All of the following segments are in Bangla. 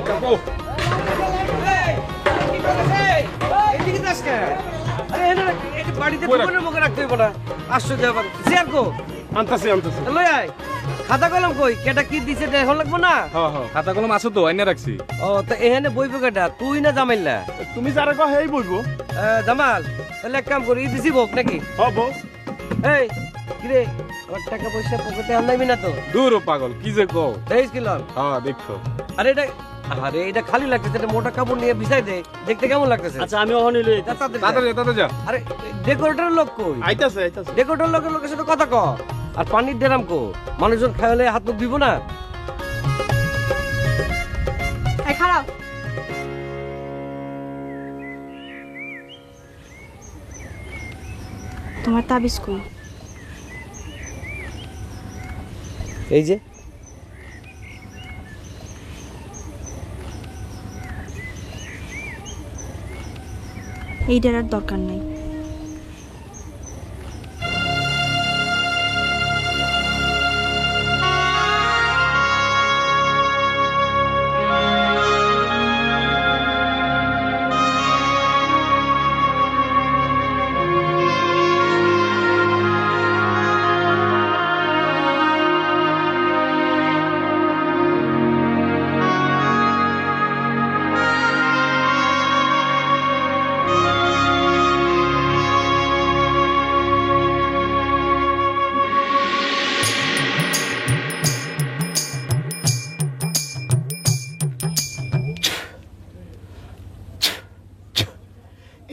চাপো। বাড়িতে মুখে রাখতে হইব না। আশ্চর্য ব্যাপার। চেয়ার কো? আনতাছি আনতাছি। লই আয়। খাতা কলম কই? কেটা কি দিছে দেখো লাগবো না? হ্যাঁ খাতা কলম আছে তো আইনা রাখছি। ও তো এখানে বইবে কেটা? তুই না জামাইলা? তুমি যারা কও হেই বইবো। জামাল তাহলে এক কাম করি দিছি বক নাকি? হবো। এই কিরে ওর টাকা পয়সা পকেটে আনলাইবি না তো? দূর পাগল কি যে কও। দেখিস কিলন? হ্যাঁ দেখো। আরে এটা খালি লাগতেছে, এটা মোটা কাপড় নিয়ে বিছাই দে, দেখতে কেমন লাগতেছে? আচ্ছা আমি ওখানে লই তাতে যা। আরে ডেকোরেটরের লোক কই? আইতাছে। ডেকোরেটর লোকের সাথে কথা ক। আর পানির ড্রাম কো? মানুষজন খাইলে হাত মুখ দিব না? এই খারাপ তোমার তাবিজ কই? এই যে এইটার আর দরকার নাই।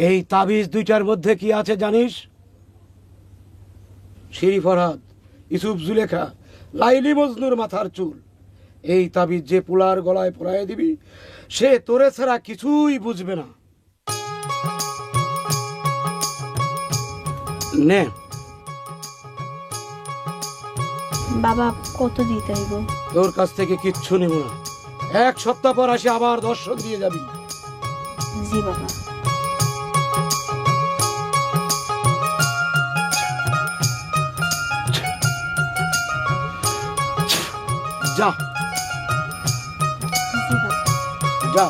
এই তাবিজ দুইটার মধ্যে কি আছে জানিস? শিরি ফরহাদ, ইসুফ জুলেখা, লাইলি মজনুর মাথার চুল। এই তাবিজ যে পোলার গলায় পরায় দিবি সে তোরে ছাড়া কিছুই বুঝবে না। নে। বাবা কত দিতে হইব? তোর কাছ থেকে কিচ্ছু নেব না। 1 সপ্তাহ পর আসে আবার দর্শন দিয়ে যাবি। জি বাবা। যা জি বাবা। যা।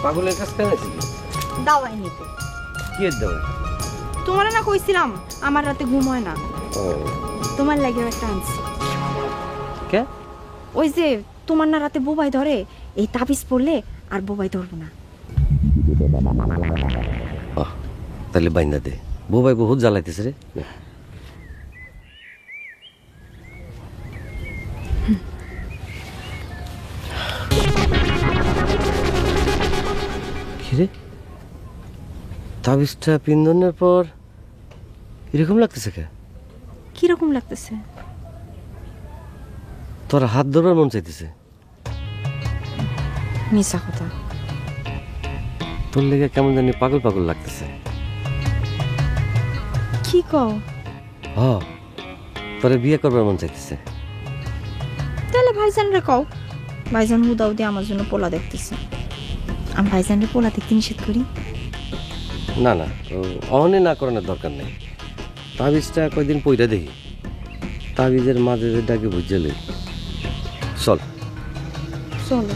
পাগলের কাছ থেকে আছি দাওয়াই নিতে। কি এর দাও? তোমার না কইছিলাম আমার রাতে ঘুম হয় না, ও তোমার লাগে একটা আনছি। কে? ওই যে তোমার না রাতে বোবাই ধরে, এই তাবিজ পড়লে আর বোবাই ধরবো না। তাহলে বাইন্দা দে, বউ ভাই বহুত জ্বালাইতেছে রে। কিরে তাবিজটা পিন্দনের পর এরকম লাগতেছে কে? কিরকম লাগতেছে? তোর হাত ধরবার মন চাইতেছে। মিশা কথা। তোর লেগে কেমন জানি পাগল পাগল লাগতেছে। কি কও? হ, তোরে বিয়ে করবার মন চাইতেছে। তাহলে ভাইজান রে কও, ভাইজান হুদা হুদি আমার জন্য পোলা দেখতেছে। আমি ভাইজান রে পোলা দেখতে নিষেধ করি? না না, অহনে না করানোর দরকার নেই। তাবিজটা কয়দিন পইরা দেখি, তাবিজের মাঝে ডাকে বুঝে লই। চল চলো।